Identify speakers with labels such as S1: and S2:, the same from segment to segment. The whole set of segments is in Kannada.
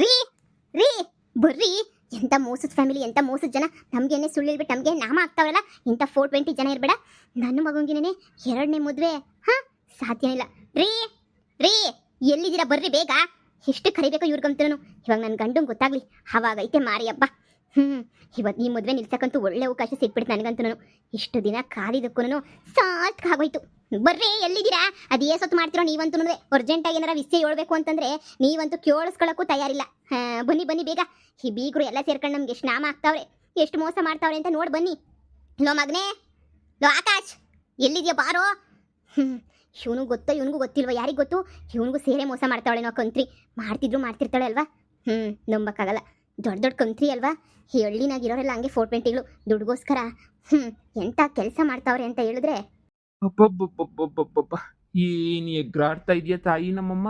S1: ರೀ ರೀ ಬರ್ರಿ. ಎಂತ ಮೋಸದ ಫ್ಯಾಮಿಲಿ, ಎಂತ ಮೋಸದ ಜನ. ನಮ್ಗೇನೆ ಸುಳ್ಳು ಹೇಳ್ಬಿಟ್ಟು ನಮಗೆ ನಾಮ ಆಗ್ತಾವಲ್ಲ. ಇಂಥ 420 ಜನ ಇರಬೇಡ. ನನ್ನ ಮಗಂಗಿನೇ 2ನೇ ಮದುವೆ. ಸಾಧ್ಯ ಇಲ್ಲ. ರೀ ರೀ ಎಲ್ಲಿದ್ದೀರಾ? ಬರ್ರಿ ಬೇಗ. ಎಷ್ಟು ಕರಿಬೇಕೋ ಇವ್ರಿಗಂತೂ. ಇವಾಗ ನನ್ನ ಗಂಡಂಗೆ ಗೊತ್ತಾಗ್ಲಿ, ಅವಾಗೈತೆ ಮಾರಿ ಹಬ್ಬ. ಇವತ್ತು ಈ ಮದುವೆ ನಿಲ್ಸಕ್ಕಂತೂ ಒಳ್ಳೆ ಅವಕಾಶ ಸಿಕ್ಬಿಡ್ತು ನನಗಂತೂ. ಇಷ್ಟು ದಿನ ಕಾಲಿದಕ್ಕೂ ಸಾಕಾಗೋಯ್ತು. ಬರ್ರಿ, ಎಲ್ಲಿದ್ದೀರಾ? ಅದೇ ಸೊತ್ತು ಮಾಡ್ತಿರೋ ನೀವಂತೂ. ಅರ್ಜೆಂಟಾಗಿ ಏನಾರ ವಿಷಯ ಹೇಳ್ಬೇಕು ಅಂತಂದ್ರೆ ನೀವಂತೂ ಕೇಳಿಸ್ಕೊಳ್ಳೋಕ್ಕೂ ತಯಾರಿಲ್ಲ. ಬನ್ನಿ ಬನ್ನಿ ಬೇಗ. ಈ ಬೀಗರು ಎಲ್ಲ ಸೇರ್ಕೊಂಡು ನಮ್ಗೆ ಎಷ್ಟು ನಾಮ ಆಗ್ತಾವ್ರೆ, ಎಷ್ಟು ಮೋಸ ಮಾಡ್ತಾವ್ರೆ ಅಂತ ನೋಡಿ ಬನ್ನಿ. ಲೋ ಮಗನೇ, ಲೋ ಆಕಾಶ್, ಎಲ್ಲಿದ್ಯಾ ಬಾರೋ. ಇವನು ಗೊತ್ತೋ ಇವನಿಗೂ ಗೊತ್ತಿಲ್ವ? ಯಾರಿಗೆ ಗೊತ್ತು? ಇವನಿಗೂ ಸೇರೆ ಮೋಸ ಮಾಡ್ತಾವಳೆ. ನಾವು ಕಂತ್ರಿ ಮಾಡ್ತಿರ್ತಾಳೆ ಅಲ್ವಾ? ನಂಬಕ್ಕಾಗಲ್ಲ. ದೊಡ್ಡ ದೊಡ್ಡ ಕಂತ್ರಿ ಅಲ್ವಾ? ಈ ಹಳ್ಳಿನಾಗಿರೋರೆಲ್ಲ ಹಂಗೆ 420ಗಳು ದುಡ್ಗೋಸ್ಕರ ಎಂಥ ಕೆಲಸ ಮಾಡ್ತಾವ್ರೆ ಅಂತ ಹೇಳಿದ್ರೆ.
S2: ಅಬ್ಬಬ್ಬಬ್ಬಬ್ಬಬ್ಬಬ್ಬ, ಏನು ಎಗ್ರಾಡ್ತಾ ಇದೆಯಾ ತಾಯಿ ನಮ್ಮಮ್ಮ.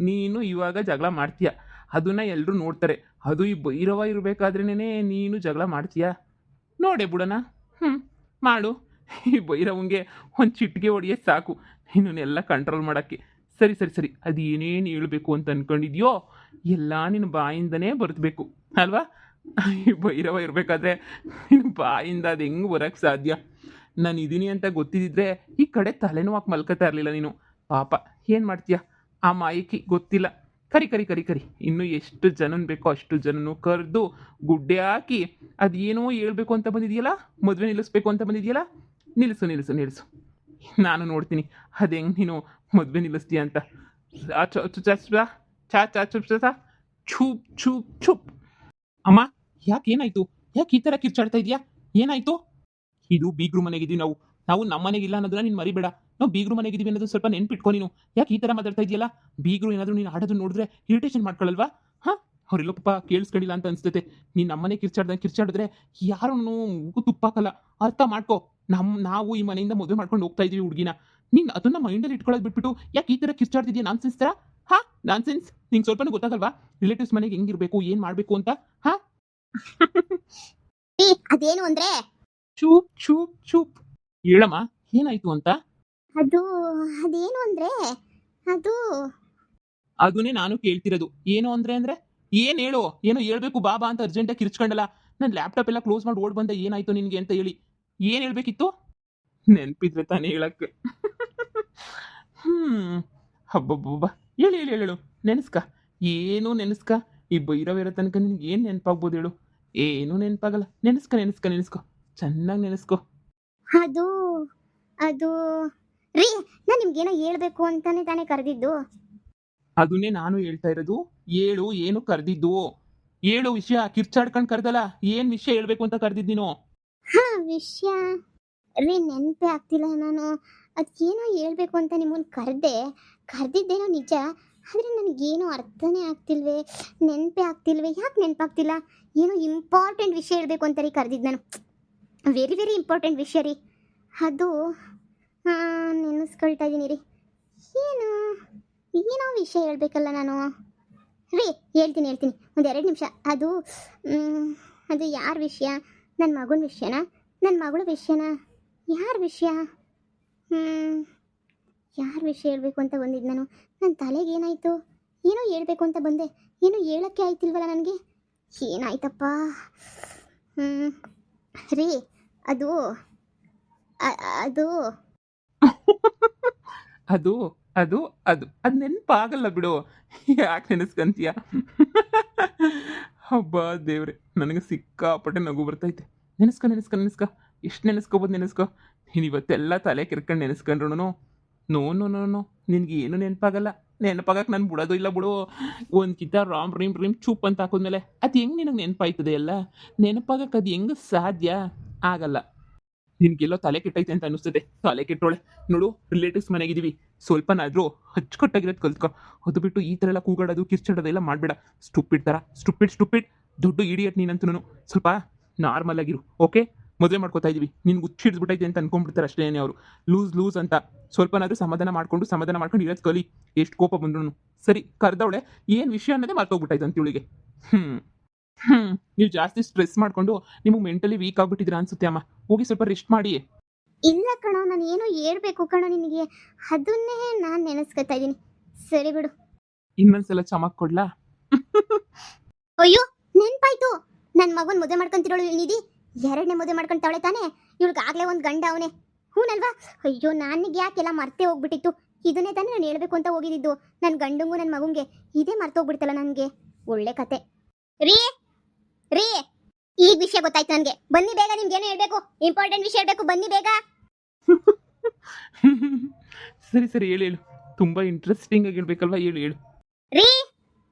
S2: ನೀನು ಇವಾಗ ಜಗಳ ಮಾಡ್ತೀಯ, ಅದನ್ನ ಎಲ್ಲರೂ ನೋಡ್ತಾರೆ. ಅದು ಈ ಭೈರವ ಇರಬೇಕಾದ್ರೇನೆ ನೀನು ಜಗಳ ಮಾಡ್ತೀಯ. ನೋಡೆ ಬಿಡೋಣ. ಮಾಡು. ಈ ಭೈರವಂಗೆ ಒಂದು ಚಿಟಿಕೆ ಹೊಡಿಯೋದು ಸಾಕು ನೀನೆಲ್ಲ ಕಂಟ್ರೋಲ್ ಮಾಡೋಕ್ಕೆ. ಸರಿ ಸರಿ ಸರಿ, ಅದು ಏನೇನು ಹೇಳಬೇಕು ಅಂತ ಅಂದ್ಕೊಂಡಿದ್ಯೋ ಎಲ್ಲ ನಿನ್ನ ಬಾಯಿಂದನೇ ಬರೆದ್ಬೇಕು ಅಲ್ವಾ? ಈ ಭೈರವ ಇರಬೇಕಾದ್ರೆ ನಿನ್ನ ಬಾಯಿಂದ ಅದು ಹೆಂಗೆ ಬರೋಕ್ಕೆ ಸಾಧ್ಯ? ನಾನು ಇದೀನಿ ಅಂತ ಗೊತ್ತಿದ್ದಿದ್ರೆ ಈ ಕಡೆ ತಲೆನೂ ಹಾಕಿ ಮಲ್ಕೋತಾ ಇರಲಿಲ್ಲ ನೀನು. ಪಾಪ ಏನು ಮಾಡ್ತೀಯ? ಆ ಮಾಯಕಿ ಗೊತ್ತಿಲ್ಲ. ಕರಿ ಕರಿ ಕರಿ ಕರಿ, ಇನ್ನೂ ಎಷ್ಟು ಜನನ ಬೇಕೋ ಅಷ್ಟು ಜನನು ಕರೆದು ಗುಡ್ಡೆ ಹಾಕಿ ಅದೇನೋ ಹೇಳ್ಬೇಕು ಅಂತ ಬಂದಿದೆಯಲ್ಲ, ಮದುವೆ ನಿಲ್ಲಿಸ್ಬೇಕು ಅಂತ ಬಂದಿದೆಯಲ್ಲ, ನಿಲ್ಲಿಸು ನಿಲ್ಲಿಸು ನಿಲ್ಲಿಸು. ನಾನು ನೋಡ್ತೀನಿ ಅದು ಹೆಂಗೆ ನೀನು ಮದುವೆ ನಿಲ್ಲಿಸ್ತೀಯ ಅಂತ. ಚೂಪ್ ಚೂಪ್ ಚುಪ್. ಅಮ್ಮ, ಯಾಕೆ ಏನಾಯ್ತು? ಯಾಕೆ ಈ ಥರ ಕಿರ್ಚಾಡ್ತಾ ಇದೆಯಾ? ಏನಾಯ್ತು? ಇದು ಬೀಗ್ರು ಮನೆಗಿದ್ದೀವಿ ನಾವು. ನಮ್ಮ ಮನೆಗಿಲ್ಲ ಅನ್ನೋದನ್ನ ನೀನು ಮರಿಬೇಡ. ನಾವು ಬೀಗ್ರು ಮನೆಗಿದ್ದೀವಿ ಅನ್ನೋದು ಸ್ವಲ್ಪ ನೆನ್ಪಿಟ್ಕೊ ನೀನು. ಯಾಕೆ ಈ ಥರ ಮಾತಾಡ್ತಾ ಇದೆಯಲ್ಲ? ಬೀಗ್ರು ಏನಾದರೂ ನೀನು ಆಡೋದು ನೋಡಿದ್ರೆ ಇರಿಟೇಷನ್ ಮಾಡ್ಕೊಳ್ಳಲ್ವಾ? ಅವರೆಲ್ಲ ಪಾಪ ಕೇಳಿಸ್ಕೊಂಡಿಲ್ಲ ಅಂತ ಅನ್ಸ್ತೈತೆ. ನೀನು ನಮ್ಮನೆ ಕಿರ್ಚಾಡಿದ್ರೆ ಯಾರೂ ಮೂಗು ತುಪ್ಪಾಕಲ್ಲ. ಅರ್ಥ ಮಾಡ್ಕೊ. ನಾವು ಈ ಮನೆಯಿಂದ ಮದುವೆ ಮಾಡ್ಕೊಂಡು ಹೋಗ್ತಾ ಇದೀವಿ ಹುಡುಗಿನ. ನೀನು ಅದನ್ನ ಮೈಂಡಲ್ಲಿ ಇಟ್ಕೊಳ್ಳೋದು ಬಿಟ್ಬಿಟ್ಟು ಯಾಕೆ ಈ ಥರ ಕಿರ್ಚಾಡ್ತಿದ್ಯಾ? ನಾನ್ಸೆನ್ಸ್ ಥರ. ನಾನ್ಸೆನ್ಸ್. ನಿಂಗೆ ಸ್ವಲ್ಪನೂ ಗೊತ್ತಾಗಲ್ವಾ ರಿಲೇಟಿವ್ಸ್ ಮನೆಗೆ ಹೆಂಗಿರ್ಬೇಕು, ಏನು ಮಾಡಬೇಕು ಅಂತ?
S1: ಅದೇನು ಅಂದ್ರೆ?
S2: ಚೂಪ್ ಚೂಪ್ ಚೂಪ್. ಹೇಳಮ್ಮ, ಏನಾಯ್ತು ಅಂತ?
S1: ಅದೇನು ಅಂದ್ರೆ
S2: ಅದನ್ನೇ ನಾನು ಕೇಳ್ತಿರೋದು. ಏನು ಅಂದ್ರೆ ಏನು ಹೇಳು? ಏನೋ ಹೇಳ್ಬೇಕು ಬಾಬಾ ಅಂತ ಅರ್ಜೆಂಟಾಗಿ ಕಿರ್ಚ್ಕೊಂಡಲ್ಲ. ನಾನು ಲ್ಯಾಪ್ಟಾಪ್ ಎಲ್ಲ ಕ್ಲೋಸ್ ಮಾಡಿ ಓಡ್ ಬಂದೆ. ಏನಾಯ್ತು ನಿನಗೆ ಅಂತ ಹೇಳಿ ಏನು ಹೇಳ್ಬೇಕಿತ್ತು? ನೆನಪಿದ್ರೆ ತಾನೇ ಹೇಳಕ್ಕೆ. ಹಬ್ಬಬ್ಬಬ್ಬ, ಹೇಳಿ ಹೇಳಿ ಹೇಳು. ನೆನೆಸ್ಕ. ಏನು ನೆನೆಸ್ಕ? ಈ ಭೈರವ ಇರೋ ತನಕ ನಿನ್ಗೆ ಏನು ನೆನಪಾಗ್ಬೋದು ಹೇಳು? ಏನೂ ನೆನಪಾಗಲ್ಲ. ನೆನೆಸ್ಕೊ ಚೆನ್ನಾಗಿ ನೆನೆಸ್ಕೊ.
S1: ಅದು ರೀ, ನಾನು ನಿಮ್ಗೇನೋ ಹೇಳ್ಬೇಕು ಅಂತಾನೆ ತಾನೇ ಕರೆದಿದ್ದು.
S2: ಅದನ್ನೇ ನಾನು ಹೇಳ್ತಾ ಇರೋದು. ಹೇಳು, ಏನು ಕರೆದಿದ್ದು? ಹೇಳು ವಿಷಯ. ಕಿರ್ಚಾಡ್ಕೊಂಡು ಕರೆದಲ್ಲ, ಏನು ವಿಷಯ ಹೇಳ್ಬೇಕು ಅಂತ ಕರೆದಿದ್ದು ನೀನು?
S1: ವಿಷಯ ರೀ, ನೆನಪೇ ಆಗ್ತಿಲ್ಲ. ನಾನು ಅದೇನೋ ಹೇಳ್ಬೇಕು ಅಂತ ನಿಮ್ಮನ್ನು ಕರೆದಿದ್ದೇನೋ ನಿಜ. ಆದರೆ ನನಗೇನೋ ಅರ್ಥನೇ ಆಗ್ತಿಲ್ವೇ, ನೆನಪೇ ಆಗ್ತಿಲ್ವೇ. ಯಾಕೆ ನೆನಪಾಗ್ತಿಲ್ಲ? ಏನೋ ಇಂಪಾರ್ಟೆಂಟ್ ವಿಷಯ ಹೇಳ್ಬೇಕು ಅಂತ ರೀ ಕರೆದಿದ್ದು ನಾನು. ವೆರಿ ವೆರಿ ಇಂಪಾರ್ಟೆಂಟ್ ವಿಷಯ ರೀ ಅದು. ನೆನೆಸ್ಕೊಳ್ತಾ ಇದ್ದೀನಿ ರೀ. ಏನೋ ವಿಷಯ ಹೇಳ್ಬೇಕಲ್ಲ ನಾನು. ರೀ ಹೇಳ್ತೀನಿ ಒಂದು 2 ನಿಮಿಷ. ಅದು ಯಾರ ವಿಷಯ? ನನ್ನ ಮಗನ ವಿಷಯನಾ? ನನ್ನ ಮಗಳ ವಿಷಯನಾ? ಯಾರ ವಿಷಯ? ಯಾರ ವಿಷಯ ಹೇಳ್ಬೇಕು ಅಂತ ಬಂದಿದ್ದು ನಾನು? ನನ್ನ ತಲೆಗೆ ಏನಾಯಿತು? ಏನೋ ಹೇಳ್ಬೇಕು ಅಂತ ಬಂದೆ, ಏನೋ ಹೇಳೋಕ್ಕೆ ಆಯ್ತಿಲ್ವಲ್ಲ ನನಗೆ. ಏನಾಯ್ತಪ್ಪ? ರೀ ಅದು
S2: ಅದು ಅದು ಅದು ಅದು ನೆನಪಾಗಲ್ಲ ಬಿಡು. ಯಾಕೆ ನೆನೆಸ್ಕಂತೀಯ? ಹಬ್ಬ ದೇವ್ರೆ, ನನಗೆ ಸಿಕ್ಕಾಪಟ್ಟೆ ನಗು ಬರ್ತೈತೆ. ನೆನೆಸ್ಕೊ. ಎಷ್ಟು ನೆನೆಸ್ಕೋಬೋದು? ನೀನು ಇವತ್ತೆಲ್ಲ ತಲೆ ಕೆರ್ಕೊಂಡು ನೆನೆಸ್ಕೊಂಡ್ರು ನೋ ನೋ ನಿನಗೆ ಏನು ನೆನಪಾಗಲ್ಲ. ನೆನಪಾಗಕ್ಕೆ ನಾನು ಬಿಡೋದು ಇಲ್ಲ ಬಿಡು. ಒಂದು ಕಿತ್ತ ರಾಮ್ ರೀಮ್ ಚೂಪ್ ಅಂತ ಹಾಕಿದ್ಮೇಲೆ ಅದು ಹೆಂಗೆ ನಿನಗೆ ನೆನಪಾಯ್ತದೆ? ಎಲ್ಲ ನೆನಪಾಗಕ್ಕೆ ಅದು ಹೆಂಗೆ ಸಾಧ್ಯ? ಆಗಲ್ಲ. ನಿನ್ಗೆಲ್ಲೋ ತಲೆ ಕೆಟ್ಟೈತೆ ಅಂತ ಅನಿಸ್ತದೆ. ತಲೆ ಕೆಟ್ಟೋಳೆ ನೋಡು. ರಿಲೇಟಿವ್ಸ್ ಮನೆಗಿದ್ದೀವಿ, ಸ್ವಲ್ಪನಾದರೂ ಅಚ್ಚುಕಟ್ಟಾಗಿರೋದು ಕಲ್ತ್ಕೊ. ಅದು ಬಿಟ್ಟು ಈ ಥರ ಎಲ್ಲ ಕೂಗಾಡೋದು ಕಿರ್ಚಾಡೋದೆಲ್ಲ ಮಾಡಬೇಡ. ಸ್ಟುಪಿಡ್ ದೊಡ್ಡ ಇಡಿಯಟ್ ನೀನಂತೂ. ಸ್ವಲ್ಪ ನಾರ್ಮಲ್ ಆಗಿರು, ಓಕೆ? ಮದುವೆ ಮಾಡ್ಕೋತಾ ಇದೀವಿ, ನಿನ್ಗೆ ಹುಚ್ಚಿಡ್ಸ್ಬಿಟ್ಟೈತೆ ಅಂತ ಅನ್ಕೊಂಡ್ಬಿಡ್ತಾರೆ ಅಷ್ಟೇ ಅವರು. ಲೂಸ್ ಅಂತ ಸ್ವಲ್ಪನಾದರೂ ಸಮಾಧಾನ ಮಾಡ್ಕೊಂಡು ಇರೋದು ಕಲಿ. ಎಷ್ಟು ಕೋಪ ಬಂದ್ರು ಸರಿ. ಕರೆದವಳೆ ಏನು ವಿಷಯ ಅನ್ನೋದೇ ಮರ್ತೋಗ್ಬಿಟ್ಟೈತೆ ಅಂತ ಇವಳಿಗೆ. ನೀವು ಜಾಸ್ತಿ ಸ್ಟ್ರೆಸ್ ಮಾಡ್ಕೊಂಡು ನಿಮಗೆ ಮೆಂಟಲಿ ವೀಕ್ ಆಗ್ಬಿಟ್ಟಿದ್ದೀರಾ ಅನ್ಸುತ್ತೆ ಅಮ್ಮ. ಹೋಗಿ ಸ್ವಲ್ಪ ರೆಸ್ಟ್ ಮಾಡಿ.
S1: ಇಲ್ಲ ಕಣೋ, ನಾನು ಏನೋ ಹೇಳ್ಬೇಕು ಕಣೋ ನಿನಗೆ. ಅದನ್ನೇ ನಾನು ನೆನೆಸ್ಕೊತಾ ಇದ್ದೀನಿ. ಸರಿ ಬಿಡು.
S2: ಇನ್ನೊಂದ್ಸಲ ಚಮಕ್ ಕೊಡ್ಲಾ?
S1: ಅಯ್ಯೋ ನೆನ್ಪಾಯ್ತು, ನನ್ನ ಮಗನ್ ಮದುವೆ ಮಾಡ್ಕೊಂತಿರೋಳು ನಿಧಿ ಎರಡನೇ ಮದುವೆ ಮಾಡ್ಕೊಂತಾವಳೆ ತಾನೇ. ಇವಳಿಗಾಗ್ಲೇ ಒಂದು ಗಂಡ ಅವನೇ, ಹೂನಲ್ವಾ? ಅಯ್ಯೋ ನನಗೆ ಯಾಕೆಲ್ಲ ಮರ್ತೇ ಹೋಗ್ಬಿಟ್ಟಿತ್ತು. ಇದನ್ನೇ ತಾನೇ ನಾನು ಹೇಳ್ಬೇಕು ಅಂತ ಹೋಗಿದ್ದು ನನ್ನ ಗಂಡಂಗೂ ನನ್ನ ಮಗುಂಗೆ. ಇದೇ ಮರ್ತೋಗ್ಬಿಡ್ತಲ್ಲ ನನಗೆ. ಒಳ್ಳೆ ಕತೆ. ರೀ ರೀ ಈಗ ವಿಷಯ ಗೊತ್ತಾಯ್ತು ನನಗೆ. ಬನ್ನಿ ಬೇಗ, ನಿಮ್ಗೆ ಏನೋ ಹೇಳ್ಬೇಕು, ಇಂಪಾರ್ಟೆಂಟ್ ವಿಷಯ ಹೇಳ್ಬೇಕು, ಬನ್ನಿ ಬೇಗ.
S2: ಸರಿ ಸರಿ ಹೇಳು ಹೇಳು, ತುಂಬಾ ಇಂಟ್ರೆಸ್ಟಿಂಗ್ ಆಗಿ ಹೇಳ್ಬೇಕಲ್ವಾ, ಹೇಳು ಹೇಳು.
S1: ರೀ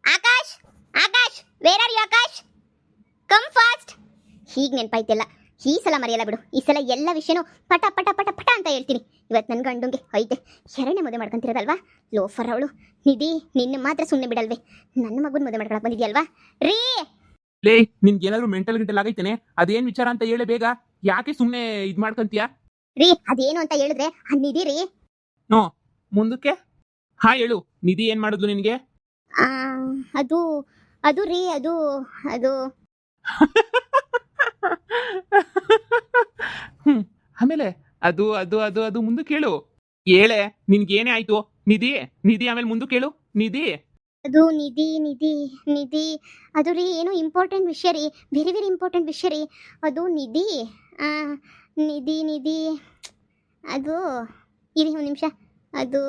S1: Akash, Akash where are you Akash, come fast. ಹೀಗೆ ನೆನಪಾಯ್ತಿಲ್ಲ, ಈ ಸಲ ಮರೆಯಲ್ಲ ಬಿಡು. ಈ ಸಲ ಎಲ್ಲ ವಿಷಯನೂ ಪಟ ಪಟ ಪಟ ಪಟ ಅಂತ ಹೇಳ್ತೀನಿ. ಇವತ್ತು ನನ್ನ ಗಂಡುಂಗೆ ಐತೆ ಎರಡನೇ ಮದುವೆ ಮಾಡ್ಕೊಂತಿರೋದಲ್ವಾ, ಲೋಫರ್ ಅವಳು ನಿಧಿ. ನಿನ್ನ ಮಾತ್ರ ಸುಮ್ಮನೆ ಬಿಡಲ್ವೇ, ನನ್ನ ಮಗನ ಮದುವೆ ಮಾಡ್ಕೊಳಕ್ ಬಂದಿದ್ಯಲ್ವಾ. ರೀ
S2: ಲೇ, ನಿನ್ಗೆ ಏನಾದ್ರು ಮೆಂಟಲ್ ಗಿಂಟಲ್ ಆಗೈತೇನೆ? ಅದೇನ್ ವಿಚಾರ ಅಂತ ಹೇಳಿ ಬೇಗ, ಯಾಕೆ ಸುಮ್ಮನೆ ಇದ್ ಮಾಡ್ಕೊಂತೀಯ?
S1: ರೀ ಅದೇನು ಅಂತ ಹೇಳಿದ್ರೆ ನಿಧಿ ರೀ.
S2: ನೋ ಮುಂದಕ್ಕೆ ಹಾ ಹೇಳು. ನಿಧಿ ಏನ್ ಮಾಡಿದ್ಲು ನಿನ್ಗೆ?
S1: ಆ, ಅದು ಅದು ರೀ ಅದು ಅದು
S2: ಆಮೇಲೆ ಅದು ಅದು ಅದು ಅದು ಮುಂದಕ್ಕೆ ಹೇಳು. ಹೇಳೆ, ನಿನ್ಗೇನೇ ಆಯ್ತು? ನಿಧಿ ನಿಧಿ ಆಮೇಲೆ ಮುಂದಕ್ಕೆ ಹೇಳು. ನಿಧಿ
S1: ಅದು ನಿಧಿ ನಿಧಿ ನಿಧಿ ಅದು ರೀ ಏನೋ ಇಂಪಾರ್ಟೆಂಟ್ ವಿಷಯ ರೀ, ವೆರಿ ವೆರಿ ಇಂಪಾರ್ಟೆಂಟ್ ವಿಷಯ ರೀ. ಅದು ನಿಧಿ ಆ, ನಿಧಿ ನಿಧಿ ಅದು ಇರಿ ಒಂದು ನಿಮಿಷ. ಅದು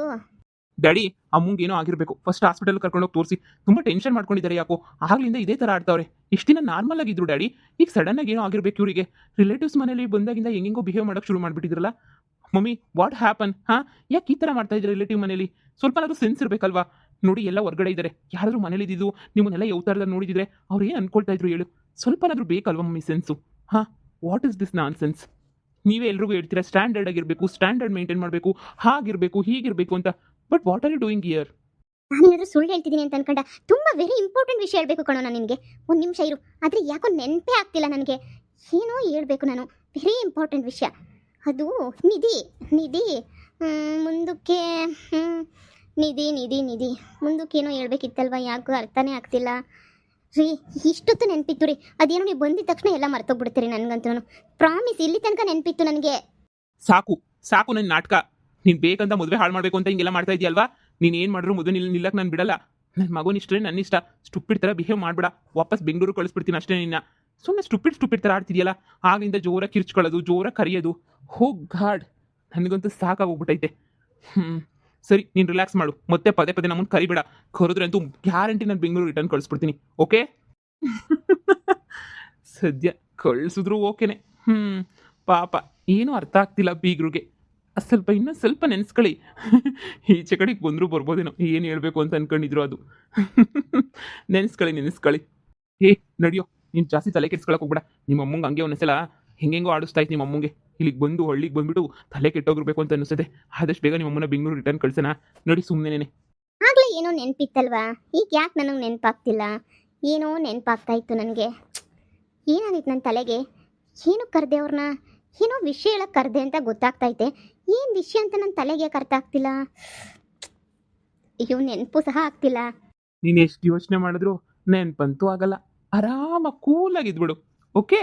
S2: ಡ್ಯಾಡಿ ಅಮ್ಮಂಗೆ ಏನೋ ಆಗಿರ್ಬೇಕು. ಫಸ್ಟ್ ಹಾಸ್ಪಿಟಲ್ ಕರ್ಕೊಂಡೋಗಿ ತೋರಿಸಿ. ತುಂಬಾ ಟೆನ್ಷನ್ ಮಾಡ್ಕೊಂಡಿದ್ದಾರೆ ಯಾಕೋ, ಆಗ್ಲಿಂದ ಇದೇ ತರ ಆಡ್ತಾವ್ರೆ. ಇಷ್ಟು ದಿನ ನಾರ್ಮಲ್ ಆಗಿದ್ರು ಡ್ಯಾಡಿ, ಈಗ ಸಡನ್ ಆಗಿ ಏನೋ ಆಗಿರ್ಬೇಕು ಇವರಿಗೆ. ರಿಲೇಟಿವ್ಸ್ ಮನೇಲಿ ಬಂದಾಗಿಂದ ಹೆಂಗೆಂಗೋ ಬಿಹೇವ್ ಮಾಡಕ್ ಶುರು ಮಾಡ್ಬಿಟ್ಟಿದ್ರಲ್ಲ. Mummy what happen? ಹಾ, ಯಾಕೆ ಈ ತರ ಮಾಡ್ತಾ ಇದ್ರೆ ರಿಲೇಟಿವ್ ಮನೇಲಿ? ಸ್ವಲ್ಪನಾದ್ರೂ ಸೆನ್ಸ್ ಇರ್ಬೇಕಲ್ವಾ? ನೋಡಿ ಎಲ್ಲ ಹೊರಗಡೆ ಇದ್ದಾರೆ, ಯಾರಾದ್ರೂ ಮನೇಲಿ ಇದ್ದಿದ್ದು ನಿಮ್ಮನ್ನೆಲ್ಲ ಯಾವ ಥರದ ನೋಡಿದ್ರೆ ಅವ್ರು ಏನು ಅನ್ಕೊಳ್ತಾ ಇದ್ರು ಹೇಳು? ಸ್ವಲ್ಪನಾದ್ರೂ ಬೇಕಲ್ವಾ ಮಮ್ಮಿ ಸೆನ್ಸು? ಹಾ, what is this non sense? ನೀವೇ ಎಲ್ರಿಗೂ ಹೇಳ್ತೀರಾ ಸ್ಟ್ಯಾಂಡರ್ಡ್ ಆಗಿರಬೇಕು, ಸ್ಟ್ಯಾಂಡರ್ಡ್ ಮೇಂಟೈನ್ ಮಾಡಬೇಕು, ಹಾಗಿರಬೇಕು ಹೀಗಿರಬೇಕು ಅಂತ. But what are you doing here?
S1: ನಾನೇನಾದ್ರೂ ಸುಳ್ಳು ಹೇಳ್ತಿದ್ದೀನಿ ಅಂತ ಅನ್ಕೊಂಡ. ತುಂಬ ವೆರಿ ಇಂಪಾರ್ಟೆಂಟ್ ವಿಷಯ ಹೇಳ್ಬೇಕು ಕಣೋ ನಾನು ನಿನಗೆ. ಒಂದು ನಿಮಿಷ ಇರು, ಆದರೆ ಯಾಕೋ ನೆನಪೇ ಆಗ್ತಿಲ್ಲ ನನಗೆ. ಏನೋ ಹೇಳ್ಬೇಕು ನಾನು, ವೆರಿ ಇಂಪಾರ್ಟೆಂಟ್ ವಿಷಯ. ಅದು ನಿಧಿ ನಿಧಿ ಮುಂದಕ್ಕೆ ನಿಧಿ ನಿಧಿ ನಿಧಿ ಮುಂದಕ್ಕೇನೋ ಹೇಳ್ಬೇಕಿತ್ತಲ್ವ, ಯಾಕೋ ಅರ್ಥನೇ ಆಗ್ತಿಲ್ಲ ರೀ. ಇಷ್ಟೊತ್ತು ನೆನಪಿತ್ತು ರೀ, ಅದೇನೋ ನೀವು ಬಂದಿದ ತಕ್ಷಣ ಎಲ್ಲ ಮರ್ತೋಗ್ಬಿಡ್ತೀರಿ ನನಗಂತೂ. ಪ್ರಾಮಿಸ್, ಇಲ್ಲಿ ತನಕ ನೆನಪಿತ್ತು ನನಗೆ.
S2: ಸಾಕು ಸಾಕು ನನ್ನ ನಾಟಕ. ನೀನು ಬೇಕಂತ ಮದುವೆ ಹಾಳು ಮಾಡಬೇಕು ಅಂತ ಹಿಂಗೆಲ್ಲ ಮಾಡ್ತಾ ಇದೆಯಲ್ವಾ? ನೀನು ಏನು ಮಾಡಿದ್ರು ಮದುವೆ ನಿಲ್ಲಕ್ಕೆ ನಾನು ಬಿಡಲ್ಲ. ನನ್ನ ಮಗನ ಇಷ್ಟೇ ನನ್ನ ಇಷ್ಟ. ಸ್ಟುಪಿಡ್ ಥರ ಬಿಹೇವ್ ಮಾಡಬೇಡ. ವಾಪಸ್ ಬೆಂಗಳೂರು ಕಳಿಸ್ಬಿಡ್ತೀನಿ ಅಷ್ಟೇ ನಿನ್ನ. ಸುಮ್ಮನೆ ಸ್ಟುಪಿಡ್ ಥರ ಆಡ್ತಿದೆಯಲ್ಲ, ಆಗಿಂದ ಜೋರಾಗಿ ಕಿರ್ಚ್ಕೊಳ್ಳೋದು, ಜೋರಾಗಿ ಕರೆಯೋದು. ಹೋ ಗಾಡ್, ನನಗಂತೂ ಸಾಕಾಗೋಗ್ಬಿಟ್ಟೈತೆ. ಸರಿ, ನೀನು ರಿಲ್ಯಾಕ್ಸ್ ಮಾಡು. ಮತ್ತೆ ಪದೇ ಪದೇ ನಮ್ಮನ್ನು ಕರಿಬೇಡ. ಕರೆದ್ರೆ ಅಂತೂ ಗ್ಯಾರಂಟಿ ನಾನು ಬೆಂಗಳೂರು ರಿಟರ್ನ್ ಕಳಿಸ್ಬಿಡ್ತೀನಿ. ಓಕೆ? ಸದ್ಯ ಕಳಿಸಿದ್ರು ಓಕೆನೆ. ಪಾಪ ಏನೂ ಅರ್ಥ ಆಗ್ತಿಲ್ಲ ಬೀಗ್ರಿಗೆ. ಸ್ವಲ್ಪ ಇನ್ನೂ ಸ್ವಲ್ಪ ನೆನೆಸ್ಕೊಳ್ಳಿ. ಈಚೆ ಕಡೆಗೆ ಬಂದರೂ ಬರ್ಬೋದೇನೋ, ಏನು ಹೇಳಬೇಕು ಅಂತ ಅನ್ಕೊಂಡಿದ್ರು ಅದು. ನೆನೆಸ್ಕೊಳ್ಳಿ. ಏ ನಡಿಯೋ, ನೀನು ಜಾಸ್ತಿ ತಲೆ ಕೆಡ್ಸ್ಕೊಳಕ್ಕೆ ಹೋಗ್ಬೇಡ. ನಿಮ್ಮ ಅಮ್ಮಂಗೆ ಹಂಗೆ ಒಂದ್ಸಲ ಹೆಂಗೆಂಗೋ ಆಡಿಸ್ತಾ ಇತ್ತು ನಿಮ್ಮ ಅಮ್ಮಂಗೆ. ಇಲ್ಲಿಗೆ ಬಂದು ಹಳ್ಳಿಗೆ ಬಂದುಬಿಟ್ಟು ತಲೆ ಕೆಟ್ಟೋಗಿರ್ಬೇಕು ಅಂತ ಅನಿಸುತ್ತೆ. ಆದಷ್ಟು ಬೇಗ ನಿಮ್ಮ ಅಮ್ಮನ ಬೆಂಗಳೂರು ರಿಟರ್ನ್ ಕಳ್ಸೋಣ. ನೋಡಿ ಸುಮ್ಮನೆ.
S1: ಆಗಲೇ ಏನೋ ನೆನಪಿತ್ತಲ್ವಾ, ಈಗ ಯಾಕೆ ನನಗೆ ನೆನಪಾಗ್ತಿಲ್ಲ? ಏನೋ ನೆನಪಾಗ್ತಾ ಇತ್ತು ನನಗೆ. ಏನಾಗಿತ್ತು ನನ್ನ ತಲೆಗೆ? ಏನು ಕರೆದೆ ಅವ್ರನ್ನ? ಏನೋ ವಿಷಯ ಹೇಳಕ್ಕೆ ಕರೆದೆ ಅಂತ ಗೊತ್ತಾಗ್ತೈತೆ. ಏನು ವಿಷಯ ಅಂತ ನನ್ನ ತಲೆಗೆ ಯಾಕೆ ಅರ್ಥ ಆಗ್ತಿಲ್ಲ? ಅಯ್ಯೋ, ನೆನಪು ಸಹ ಆಗ್ತಿಲ್ಲ.
S2: ನೀನು ಎಷ್ಟು ಯೋಚನೆ ಮಾಡಿದ್ರು ನೆನಪಂತೂ ಆಗಲ್ಲ. ಆರಾಮಾಗಿ ಕೂಲಾಗಿದ್ಬಿಡು. ಓಕೆ?